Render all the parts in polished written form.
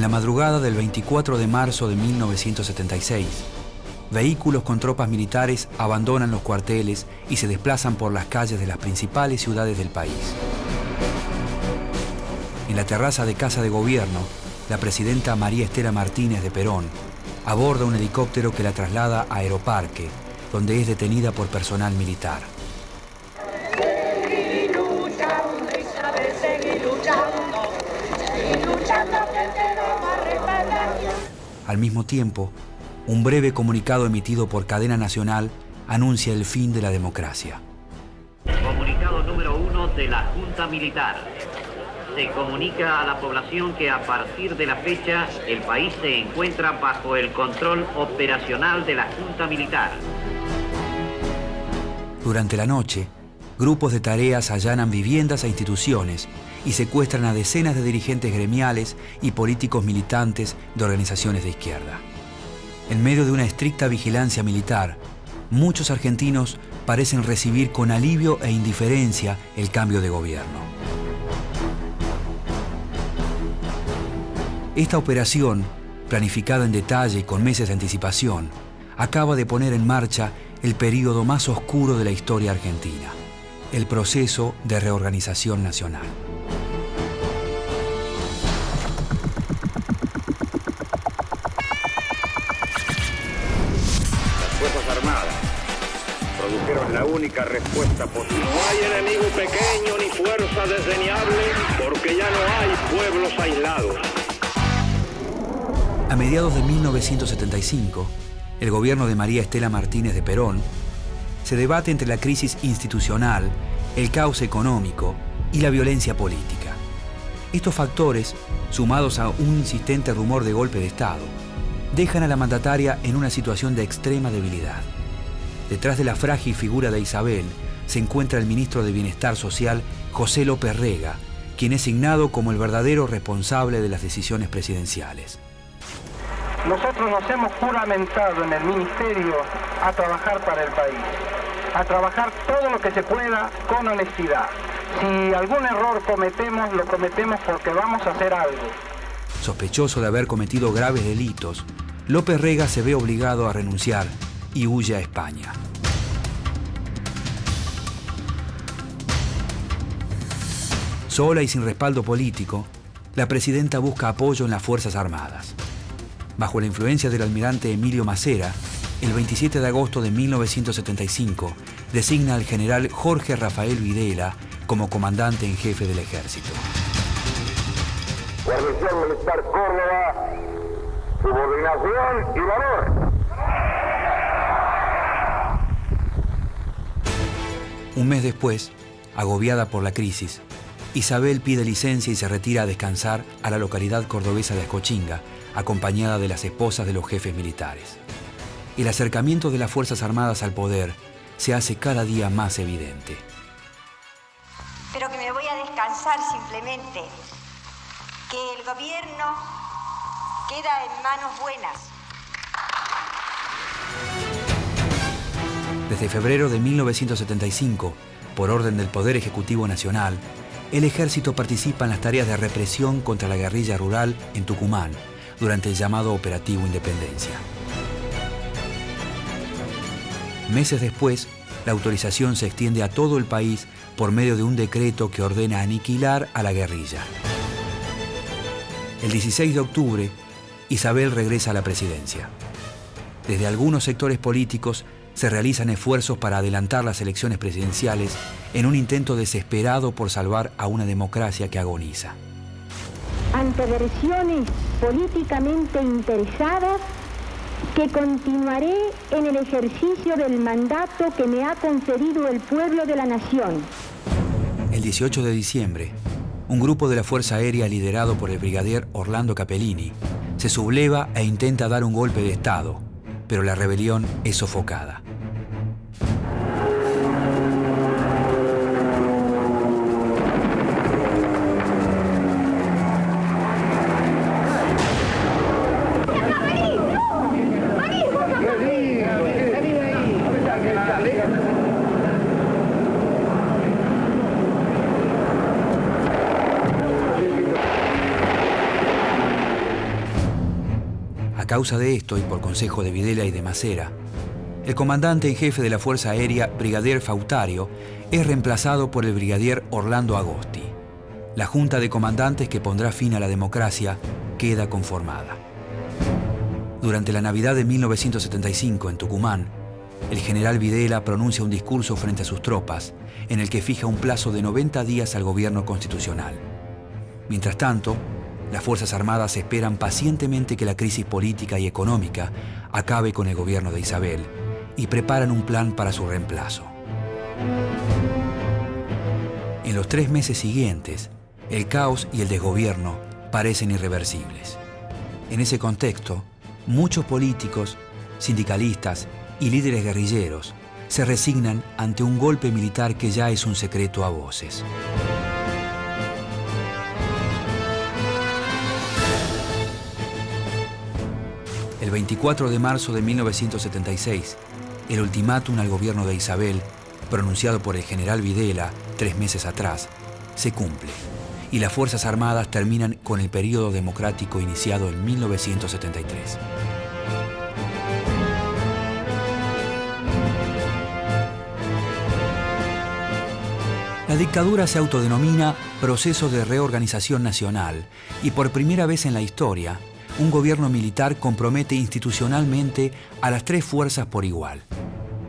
En la madrugada del 24 de marzo de 1976, vehículos con tropas militares abandonan los cuarteles y se desplazan por las calles de las principales ciudades del país. En la terraza de Casa de Gobierno, la presidenta María Estela Martínez de Perón aborda un helicóptero que la traslada a Aeroparque, donde es detenida por personal militar. Seguir luchando, Isabel, seguir luchando, que te vamos a respaldar. Al mismo tiempo, un breve comunicado emitido por Cadena Nacional anuncia el fin de la democracia. Comunicado número 1 de la Junta Militar. Se comunica a la población que a partir de la fecha el país se encuentra bajo el control operacional de la Junta Militar. Durante la noche, grupos de tareas allanan viviendas e instituciones y secuestran a decenas de dirigentes gremiales y políticos militantes de organizaciones de izquierda. En medio de una estricta vigilancia militar, muchos argentinos parecen recibir con alivio e indiferencia el cambio de gobierno. Esta operación, planificada en detalle y con meses de anticipación, acaba de poner en marcha el período más oscuro de la historia argentina, el proceso de reorganización nacional. Las Fuerzas Armadas produjeron la única respuesta posible. No hay enemigo pequeño ni fuerza desdeñable, porque ya no hay pueblos aislados. A mediados de 1975, el gobierno de María Estela Martínez de Perón se debate entre la crisis institucional, el caos económico y la violencia política. Estos factores, sumados a un insistente rumor de golpe de Estado, dejan a la mandataria en una situación de extrema debilidad. Detrás de la frágil figura de Isabel se encuentra el ministro de Bienestar Social, José López Rega, quien es signado como el verdadero responsable de las decisiones presidenciales. Nosotros nos hemos juramentado en el Ministerio a trabajar para el país, a trabajar todo lo que se pueda con honestidad. Si algún error cometemos, lo cometemos porque vamos a hacer algo. Sospechoso de haber cometido graves delitos, López Rega se ve obligado a renunciar y huye a España. Sola y sin respaldo político, la presidenta busca apoyo en las Fuerzas Armadas. Bajo la influencia del almirante Emilio Macera, el 27 de agosto de 1975, designa al general Jorge Rafael Videla como comandante en jefe del ejército. Guarnición Militar Córdoba, subordinación y valor. Un mes después, agobiada por la crisis, Isabel pide licencia y se retira a descansar a la localidad cordobesa de Ascochinga, acompañada de las esposas de los jefes militares. El acercamiento de las Fuerzas Armadas al poder se hace cada día más evidente. Pero que me voy a descansar simplemente, que el gobierno queda en manos buenas. Desde febrero de 1975, por orden del Poder Ejecutivo Nacional, el ejército participa en las tareas de represión contra la guerrilla rural en Tucumán, durante el llamado Operativo Independencia. Meses después, la autorización se extiende a todo el país por medio de un decreto que ordena aniquilar a la guerrilla. El 16 de octubre, Isabel regresa a la presidencia. Desde algunos sectores políticos se realizan esfuerzos para adelantar las elecciones presidenciales en un intento desesperado por salvar a una democracia que agoniza. Ante versiones políticamente interesadas, que continuaré en el ejercicio del mandato que me ha conferido el pueblo de la nación. El 18 de diciembre, un grupo de la Fuerza Aérea liderado por el brigadier Orlando Capellini se subleva e intenta dar un golpe de Estado, pero la rebelión es sofocada. causa de esto, y por consejo de Videla y de Macera, el comandante en jefe de la Fuerza Aérea, brigadier Fautario, es reemplazado por el brigadier Orlando Agosti. La junta de comandantes que pondrá fin a la democracia queda conformada. Durante la Navidad de 1975, en Tucumán, el general Videla pronuncia un discurso frente a sus tropas, en el que fija un plazo de 90 días al gobierno constitucional. Mientras tanto, las Fuerzas Armadas esperan pacientemente que la crisis política y económica acabe con el gobierno de Isabel y preparan un plan para su reemplazo. En los 3 meses siguientes, el caos y el desgobierno parecen irreversibles. En ese contexto, muchos políticos, sindicalistas y líderes guerrilleros se resignan ante un golpe militar que ya es un secreto a voces. El 24 de marzo de 1976, el ultimátum al gobierno de Isabel, pronunciado por el general Videla 3 meses atrás, se cumple y las Fuerzas Armadas terminan con el período democrático iniciado en 1973. La dictadura se autodenomina Proceso de Reorganización Nacional y por primera vez en la historia, un gobierno militar compromete institucionalmente a las 3 fuerzas por igual.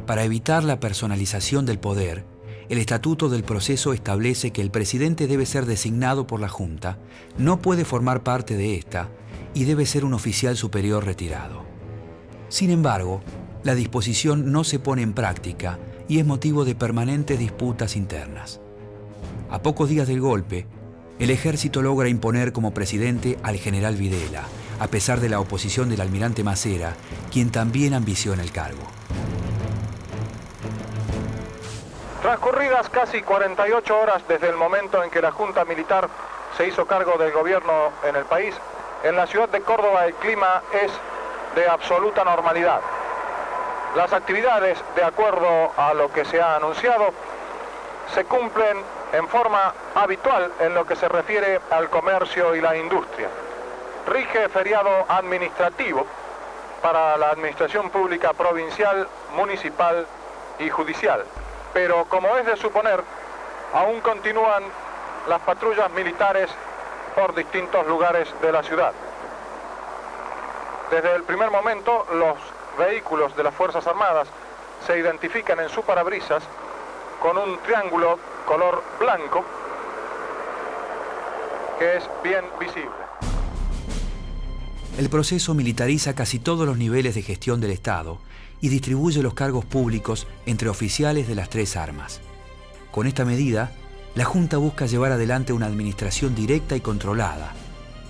Para evitar la personalización del poder, el Estatuto del Proceso establece que el presidente debe ser designado por la Junta, no puede formar parte de esta y debe ser un oficial superior retirado. Sin embargo, la disposición no se pone en práctica y es motivo de permanentes disputas internas. A pocos días del golpe, el ejército logra imponer como presidente al general Videla, a pesar de la oposición del almirante Macera, quien también ambiciona el cargo. Transcurridas casi 48 horas desde el momento en que la Junta Militar se hizo cargo del gobierno en el país, en la ciudad de Córdoba el clima es de absoluta normalidad. Las actividades, de acuerdo a lo que se ha anunciado, se cumplen en forma habitual en lo que se refiere al comercio y la industria. Rige feriado administrativo para la administración pública provincial, municipal y judicial. Pero como es de suponer, aún continúan las patrullas militares por distintos lugares de la ciudad. Desde el primer momento, los vehículos de las Fuerzas Armadas se identifican en su parabrisas con un triángulo color blanco que es bien visible. El proceso militariza casi todos los niveles de gestión del Estado y distribuye los cargos públicos entre oficiales de las 3 armas. Con esta medida, la Junta busca llevar adelante una administración directa y controlada,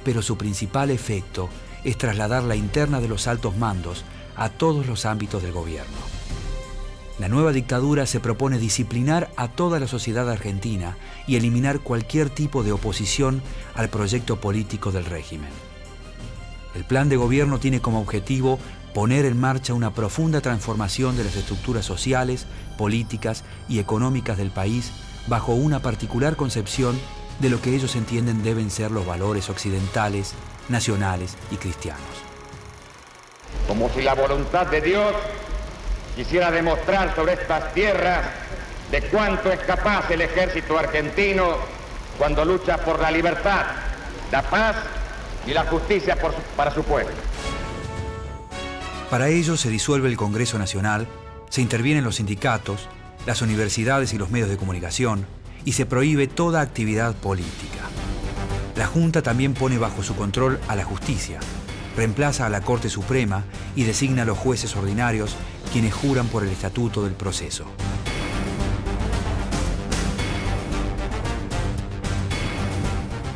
pero su principal efecto es trasladar la interna de los altos mandos a todos los ámbitos del gobierno. La nueva dictadura se propone disciplinar a toda la sociedad argentina y eliminar cualquier tipo de oposición al proyecto político del régimen. El plan de gobierno tiene como objetivo poner en marcha una profunda transformación de las estructuras sociales, políticas y económicas del país bajo una particular concepción de lo que ellos entienden deben ser los valores occidentales, nacionales y cristianos. Como si la voluntad de Dios quisiera demostrar sobre estas tierras de cuánto es capaz el ejército argentino cuando lucha por la libertad, la paz y la justicia para su pueblo. Para ello se disuelve el Congreso Nacional, se intervienen los sindicatos, las universidades y los medios de comunicación y se prohíbe toda actividad política. La Junta también pone bajo su control a la justicia, reemplaza a la Corte Suprema y designa a los jueces ordinarios quienes juran por el Estatuto del Proceso.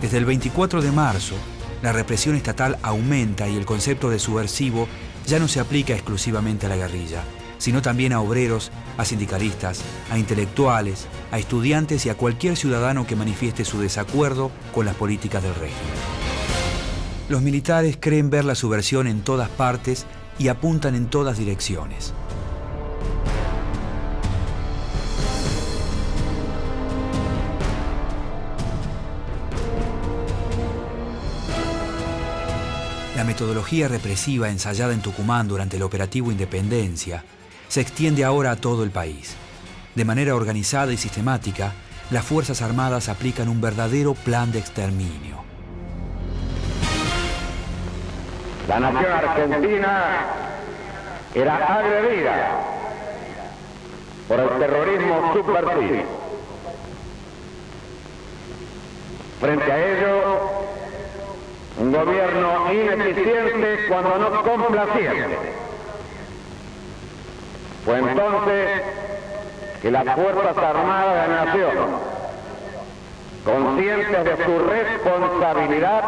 Desde el 24 de marzo, la represión estatal aumenta y el concepto de subversivo ya no se aplica exclusivamente a la guerrilla, sino también a obreros, a sindicalistas, a intelectuales, a estudiantes y a cualquier ciudadano que manifieste su desacuerdo con las políticas del régimen. Los militares creen ver la subversión en todas partes y apuntan en todas direcciones. La metodología represiva ensayada en Tucumán durante el operativo Independencia se extiende ahora a todo el país. De manera organizada y sistemática, las Fuerzas Armadas aplican un verdadero plan de exterminio. La nación argentina era agredida por el terrorismo subversivo. Frente a ello, un gobierno ineficiente cuando no complaciente. Fue entonces que las Fuerzas Armadas de la Nación, conscientes de su responsabilidad,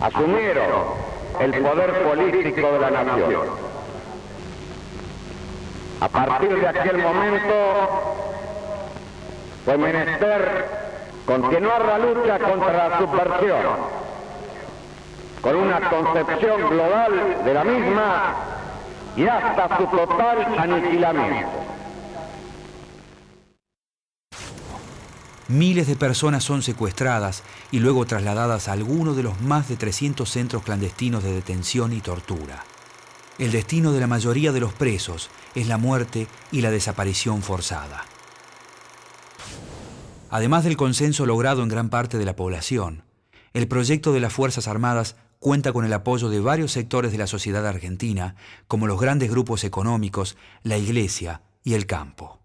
asumieron el poder político de la nación. A partir de aquel momento fue menester continuar la lucha contra la subversión, con una concepción global de la misma y hasta su total aniquilamiento. Miles de personas son secuestradas y luego trasladadas a alguno de los más de 300 centros clandestinos de detención y tortura. El destino de la mayoría de los presos es la muerte y la desaparición forzada. Además del consenso logrado en gran parte de la población, el proyecto de las Fuerzas Armadas cuenta con el apoyo de varios sectores de la sociedad argentina, como los grandes grupos económicos, la Iglesia y el campo.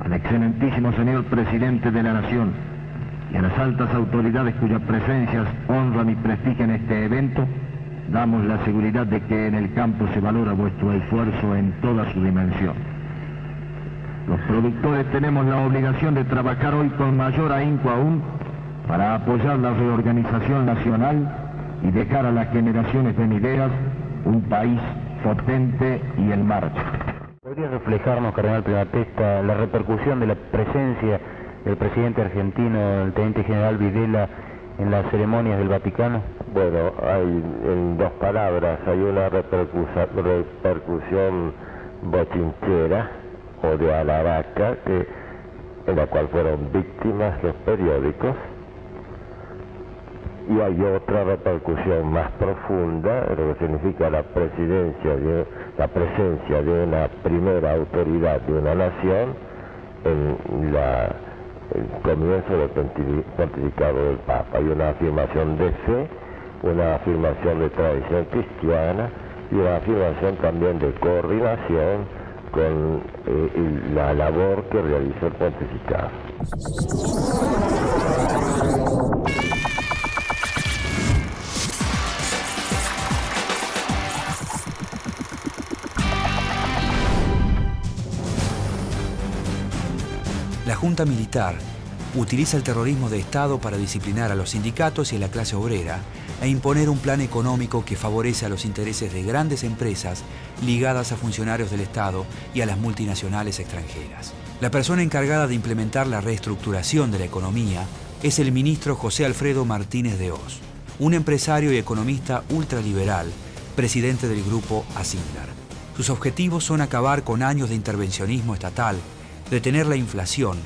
Al excelentísimo señor presidente de la Nación y a las altas autoridades cuyas presencias honran y prestigian este evento, damos la seguridad de que en el campo se valora vuestro esfuerzo en toda su dimensión. Los productores tenemos la obligación de trabajar hoy con mayor ahínco aún para apoyar la reorganización nacional y dejar a las generaciones venideras un país potente y en marcha. ¿Podría reflejarnos, cardenal Primatesta, la repercusión de la presencia del presidente argentino, el teniente general Videla, en las ceremonias del Vaticano? Bueno, hay en dos palabras, hay una repercusión bochinchera o de alaraca, en la cual fueron víctimas los periódicos, y hay otra repercusión más profunda, lo que significa la presencia de una primera autoridad de una nación en el comienzo del pontificado del Papa. Hay una afirmación de fe, una afirmación de tradición cristiana y una afirmación también de coordinación con la labor que realizó el pontificado. La Junta Militar utiliza el terrorismo de Estado para disciplinar a los sindicatos y a la clase obrera e imponer un plan económico que favorece a los intereses de grandes empresas ligadas a funcionarios del Estado y a las multinacionales extranjeras. La persona encargada de implementar la reestructuración de la economía es el ministro José Alfredo Martínez de Hoz, un empresario y economista ultraliberal, presidente del grupo Asindar. Sus objetivos son acabar con años de intervencionismo estatal, detener la inflación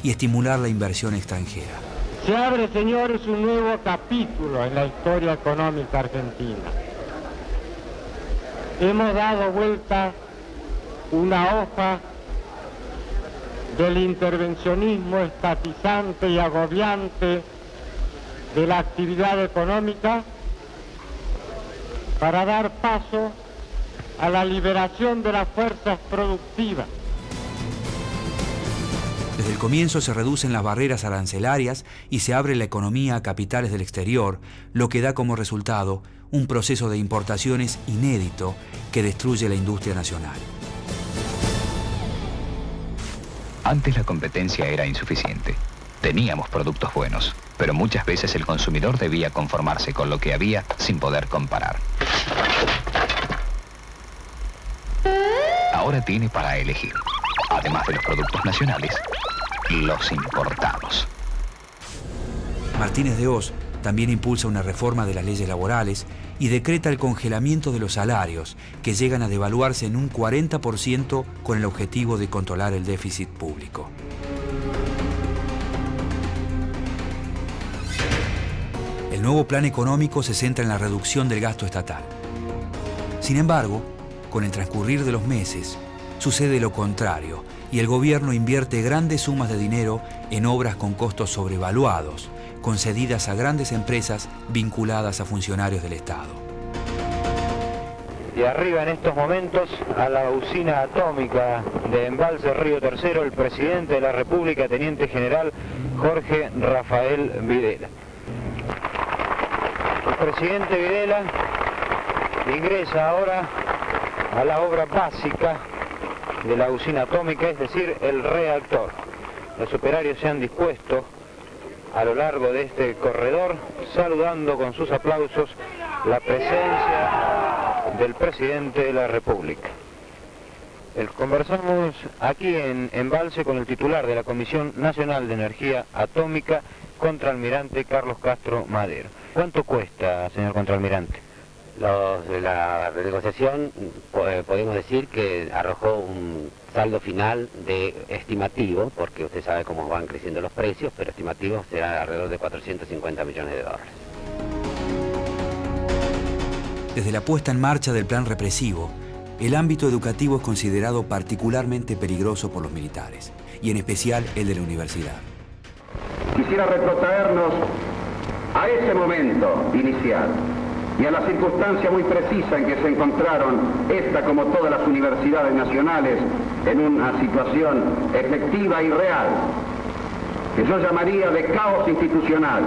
y estimular la inversión extranjera. Se abre, señores, un nuevo capítulo en la historia económica argentina. Hemos dado vuelta una hoja del intervencionismo estatizante y agobiante de la actividad económica para dar paso a la liberación de las fuerzas productivas. Desde el comienzo se reducen las barreras arancelarias y se abre la economía a capitales del exterior, lo que da como resultado un proceso de importaciones inédito que destruye la industria nacional. Antes la competencia era insuficiente. Teníamos productos buenos, pero muchas veces el consumidor debía conformarse con lo que había sin poder comparar. Ahora tiene para elegir, además de los productos nacionales, los importados. Martínez de Hoz también impulsa una reforma de las leyes laborales y decreta el congelamiento de los salarios, que llegan a devaluarse en un 40% con el objetivo de controlar el déficit público. El El nuevo plan económico se centra en la reducción del gasto estatal. Sin embargo, con el transcurrir de los meses, sucede lo contrario y el gobierno invierte grandes sumas de dinero en obras con costos sobrevaluados, concedidas a grandes empresas vinculadas a funcionarios del Estado. Y arriba en estos momentos, a la usina atómica de Embalse Río Tercero, el presidente de la República, Teniente General Jorge Rafael Videla. El presidente Videla ingresa ahora a la obra básica de la usina atómica, es decir, el reactor. Los operarios se han dispuesto a lo largo de este corredor, saludando con sus aplausos la presencia del presidente de la República. Conversamos aquí en Embalse con el titular de la Comisión Nacional de Energía Atómica, contraalmirante Carlos Castro Madero. ¿Cuánto cuesta, señor contraalmirante? La renegociación podemos decir que arrojó un saldo final de estimativo, porque usted sabe cómo van creciendo los precios, pero estimativo será alrededor de 450 millones de dólares. Desde la puesta en marcha del plan represivo, el ámbito educativo es considerado particularmente peligroso por los militares, y en especial el de la universidad. Quisiera retrotraernos a ese momento inicial y a la circunstancia muy precisa en que se encontraron esta, como todas las universidades nacionales, en una situación efectiva y real, que yo llamaría de caos institucional,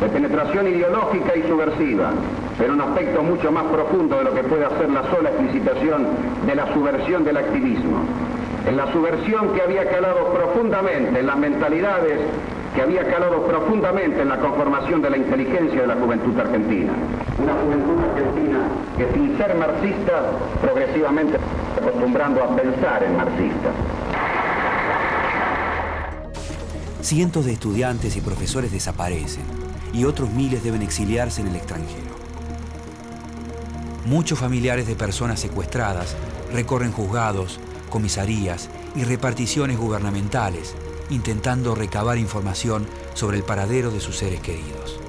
de penetración ideológica y subversiva, pero un aspecto mucho más profundo de lo que puede hacer la sola explicitación de la subversión del activismo. En la subversión que había calado profundamente en las mentalidades, que había calado profundamente en la conformación de la inteligencia de la juventud argentina. Una juventud argentina que, sin ser marxista, progresivamente se está acostumbrando a pensar en marxista. Cientos de estudiantes y profesores desaparecen y otros miles deben exiliarse en el extranjero. Muchos familiares de personas secuestradas recorren juzgados, comisarías y reparticiones gubernamentales, intentando recabar información sobre el paradero de sus seres queridos.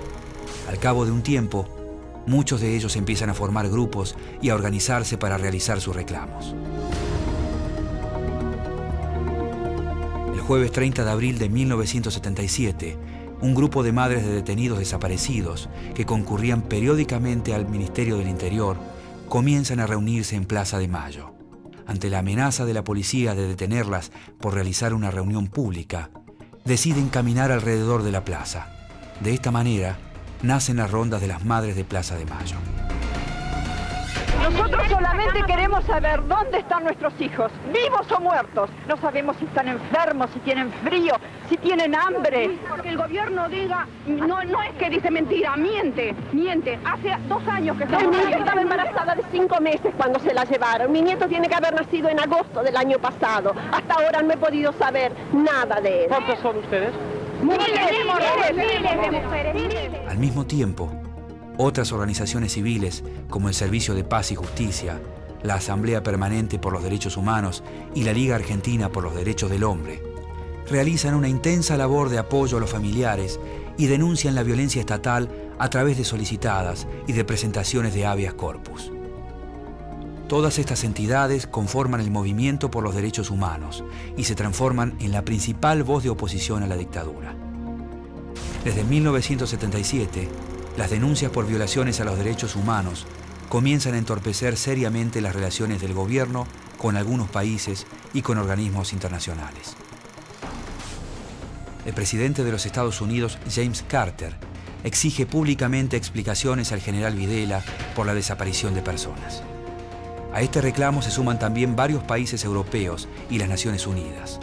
Al cabo de un tiempo, muchos de ellos empiezan a formar grupos y a organizarse para realizar sus reclamos. El jueves 30 de abril de 1977, un grupo de madres de detenidos desaparecidos que concurrían periódicamente al Ministerio del Interior comienzan a reunirse en Plaza de Mayo. Ante la amenaza de la policía de detenerlas por realizar una reunión pública, deciden caminar alrededor de la plaza. De esta manera, nacen las rondas de las madres de Plaza de Mayo. Nosotros solamente queremos saber dónde están nuestros hijos, vivos o muertos. No sabemos si están enfermos, si tienen frío, si tienen hambre. Porque el gobierno diga, no es que dice mentira, miente. Hace 2 años que Mi nieta estaba embarazada de 5 meses cuando se la llevaron. Mi nieto tiene que haber nacido en agosto del año pasado. Hasta ahora no he podido saber nada de él. ¿Cuántos son ustedes? Miles de mujeres. Al mismo tiempo, otras organizaciones civiles, como el Servicio de Paz y Justicia, la Asamblea Permanente por los Derechos Humanos y la Liga Argentina por los Derechos del Hombre, realizan una intensa labor de apoyo a los familiares y denuncian la violencia estatal a través de solicitadas y de presentaciones de habeas corpus. Todas estas entidades conforman el movimiento por los derechos humanos y se transforman en la principal voz de oposición a la dictadura. Desde 1977, las denuncias por violaciones a los derechos humanos comienzan a entorpecer seriamente las relaciones del gobierno con algunos países y con organismos internacionales. El presidente de los Estados Unidos, James Carter, exige públicamente explicaciones al general Videla por la desaparición de personas. A este reclamo se suman también varios países europeos y las Naciones Unidas.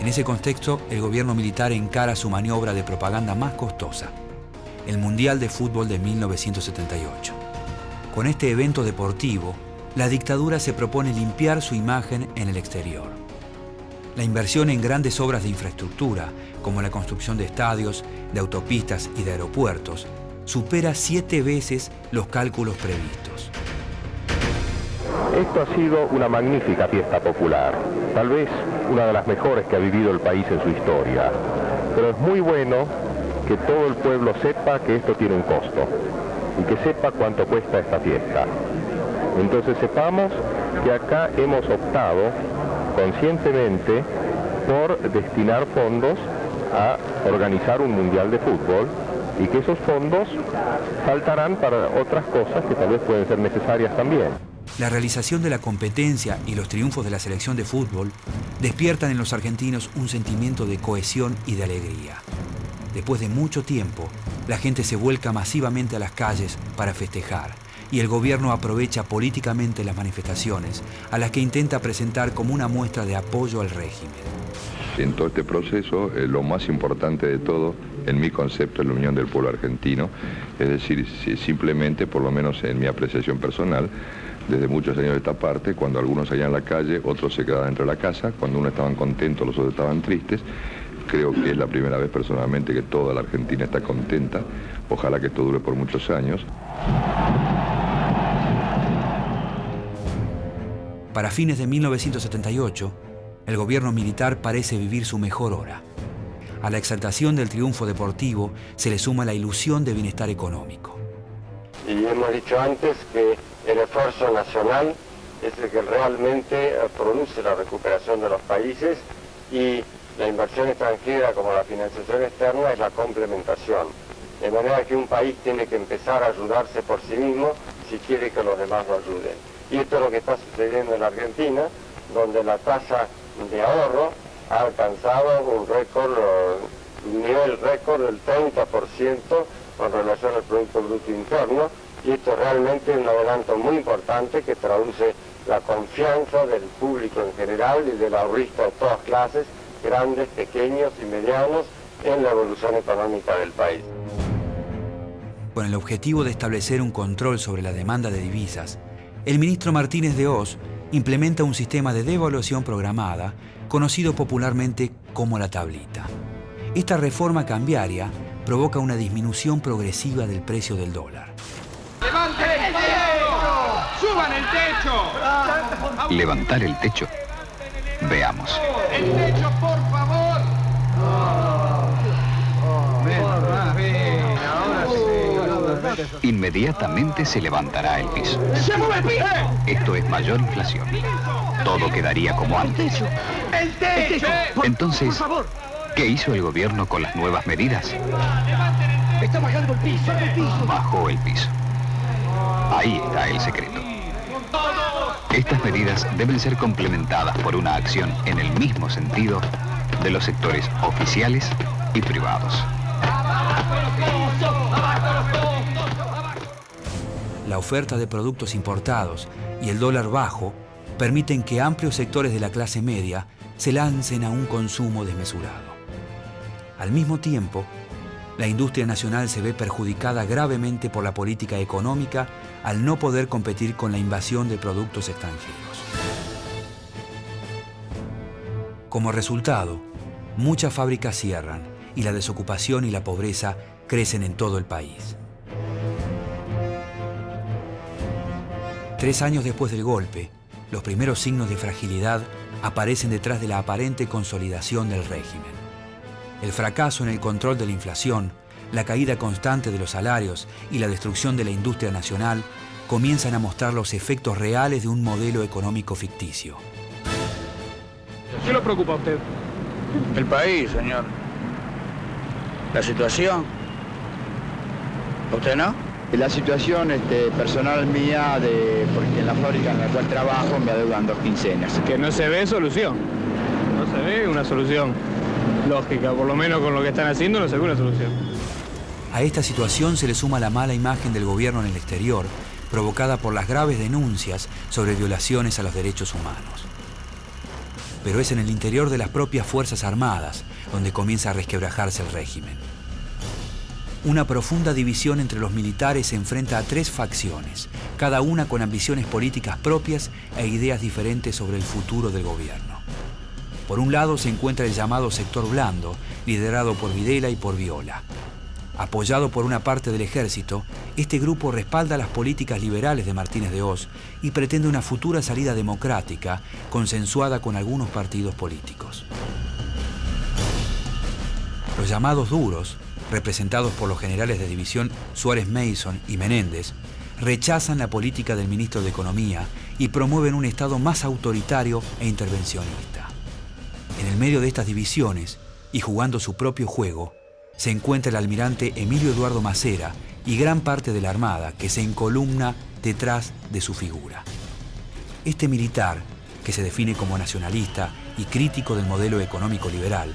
En ese contexto, el gobierno militar encara su maniobra de propaganda más costosa, el Mundial de Fútbol de 1978. Con este evento deportivo, la dictadura se propone limpiar su imagen en el exterior. La inversión en grandes obras de infraestructura, como la construcción de estadios, de autopistas y de aeropuertos, supera 7 veces los cálculos previstos. Esto ha sido una magnífica fiesta popular, tal vez una de las mejores que ha vivido el país en su historia, pero es muy bueno que todo el pueblo sepa que esto tiene un costo y que sepa cuánto cuesta esta fiesta. Entonces sepamos que acá hemos optado conscientemente por destinar fondos a organizar un mundial de fútbol y que esos fondos faltarán para otras cosas que tal vez pueden ser necesarias también. La realización de la competencia y los triunfos de la selección de fútbol despiertan en los argentinos un sentimiento de cohesión y de alegría. Después de mucho tiempo, la gente se vuelca masivamente a las calles para festejar y el gobierno aprovecha políticamente las manifestaciones a las que intenta presentar como una muestra de apoyo al régimen. En todo este proceso, lo más importante de todo, en mi concepto, es la unión del pueblo argentino. Es decir, simplemente, por lo menos en mi apreciación personal, desde muchos años de esta parte, cuando algunos salían a la calle, otros se quedaban dentro de la casa, cuando unos estaban contentos, los otros estaban tristes. Creo que es la primera vez personalmente que toda la Argentina está contenta. Ojalá que esto dure por muchos años. Para fines de 1978, el gobierno militar parece vivir su mejor hora. A la exaltación del triunfo deportivo se le suma la ilusión de bienestar económico. Y hemos dicho antes que el esfuerzo nacional es el que realmente produce la recuperación de los países y la inversión extranjera como la financiación externa es la complementación. De manera que un país tiene que empezar a ayudarse por sí mismo si quiere que los demás lo ayuden. Y esto es lo que está sucediendo en Argentina, donde la tasa de ahorro ha alcanzado un nivel récord del 30% con relación al Producto Bruto Interno, y esto realmente es un adelanto muy importante que traduce la confianza del público en general y del ahorrista de todas clases, grandes, pequeños y medianos, en la evolución económica del país. Con el objetivo de establecer un control sobre la demanda de divisas, el ministro Martínez de Hoz implementa un sistema de devaluación programada, conocido popularmente como la tablita. Esta reforma cambiaria provoca una disminución progresiva del precio del dólar. ¡Levanten el techo! ¡Suban el techo! ¿Levantar el techo? Veamos. ¡El techo, por favor! Inmediatamente se levantará el piso. ¡Se mueve el piso! Esto es mayor inflación. Todo quedaría como antes. ¡El techo! Entonces, ¿qué hizo el gobierno con las nuevas medidas? ¡Está bajando el piso! Bajó el piso. Ahí está el secreto. Estas medidas deben ser complementadas por una acción en el mismo sentido de los sectores oficiales y privados. La oferta de productos importados y el dólar bajo permiten que amplios sectores de la clase media se lancen a un consumo desmesurado. Al mismo tiempo, la industria nacional se ve perjudicada gravemente por la política económica al no poder competir con la invasión de productos extranjeros. Como resultado, muchas fábricas cierran y la desocupación y la pobreza crecen en todo el país. 3 años después del golpe, los primeros signos de fragilidad aparecen detrás de la aparente consolidación del régimen. El fracaso en el control de la inflación, la caída constante de los salarios y la destrucción de la industria nacional comienzan a mostrar los efectos reales de un modelo económico ficticio. ¿Qué lo preocupa a usted? El país, señor. La situación. ¿A usted no? La situación personal mía, porque en la fábrica en la cual trabajo me adeudan 2 quincenas. Que no se ve solución. No se ve una solución lógica, por lo menos con lo que están haciendo no se ve una solución. A esta situación se le suma la mala imagen del gobierno en el exterior, provocada por las graves denuncias sobre violaciones a los derechos humanos. Pero es en el interior de las propias Fuerzas Armadas donde comienza a resquebrajarse el régimen. Una profunda división entre los militares se enfrenta a 3 facciones, cada una con ambiciones políticas propias e ideas diferentes sobre el futuro del gobierno. Por un lado se encuentra el llamado sector blando, liderado por Videla y por Viola. Apoyado por una parte del ejército, este grupo respalda las políticas liberales de Martínez de Hoz y pretende una futura salida democrática consensuada con algunos partidos políticos. Los llamados duros representados por los generales de división Suárez Mason y Menéndez, rechazan la política del ministro de Economía y promueven un Estado más autoritario e intervencionista. En el medio de estas divisiones, y jugando su propio juego, se encuentra el almirante Emilio Eduardo Macera y gran parte de la Armada que se encolumna detrás de su figura. Este militar, que se define como nacionalista y crítico del modelo económico liberal,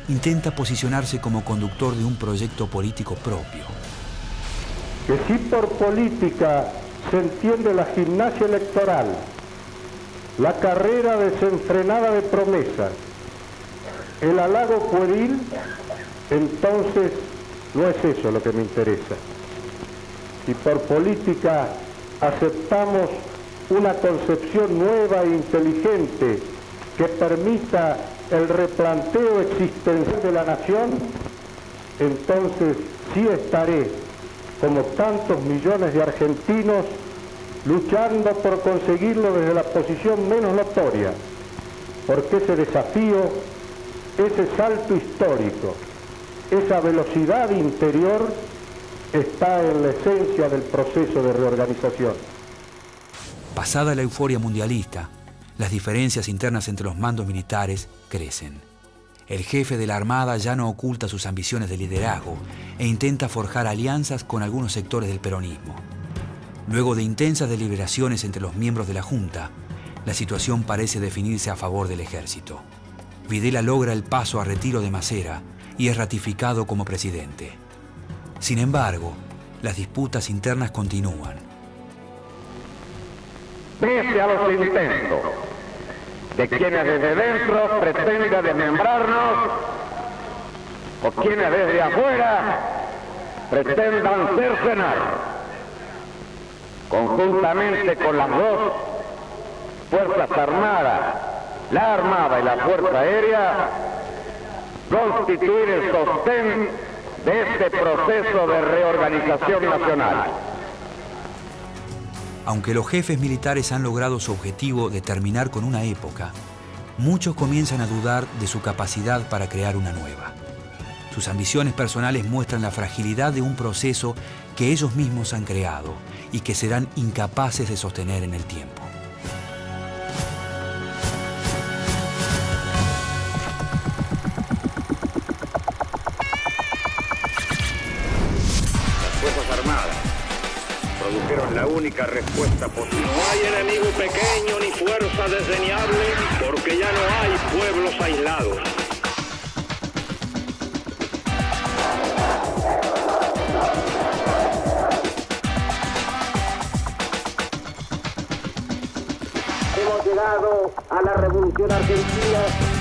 intenta posicionarse como conductor de un proyecto político propio. Que si por política se entiende la gimnasia electoral, la carrera desenfrenada de promesas, el halago pueril, entonces no es eso lo que me interesa. Si por política aceptamos una concepción nueva e inteligente que permita el replanteo existencial de la nación, entonces sí estaré, como tantos millones de argentinos, luchando por conseguirlo desde la posición menos notoria, porque ese desafío, ese salto histórico, esa velocidad interior está en la esencia del proceso de reorganización. Pasada la euforia mundialista, las diferencias internas entre los mandos militares crecen. El jefe de la Armada ya no oculta sus ambiciones de liderazgo e intenta forjar alianzas con algunos sectores del peronismo. Luego de intensas deliberaciones entre los miembros de la Junta, la situación parece definirse a favor del ejército. Videla logra el paso a retiro de Macera y es ratificado como presidente. Sin embargo, las disputas internas continúan. Pese a los intentos de quienes desde dentro pretenden desmembrarnos o quienes desde afuera pretendan cercenarnos, conjuntamente con las dos Fuerzas Armadas, la Armada y la Fuerza Aérea, constituir el sostén de este proceso de reorganización nacional. Aunque los jefes militares han logrado su objetivo de terminar con una época, muchos comienzan a dudar de su capacidad para crear una nueva. Sus ambiciones personales muestran la fragilidad de un proceso que ellos mismos han creado y que serán incapaces de sostener en el tiempo. Las Fuerzas Armadas produjeron la única respuesta posible. No hay enemigo pequeño ni fuerza desdeñable, porque ya no hay pueblos aislados. Hemos llegado a la Revolución Argentina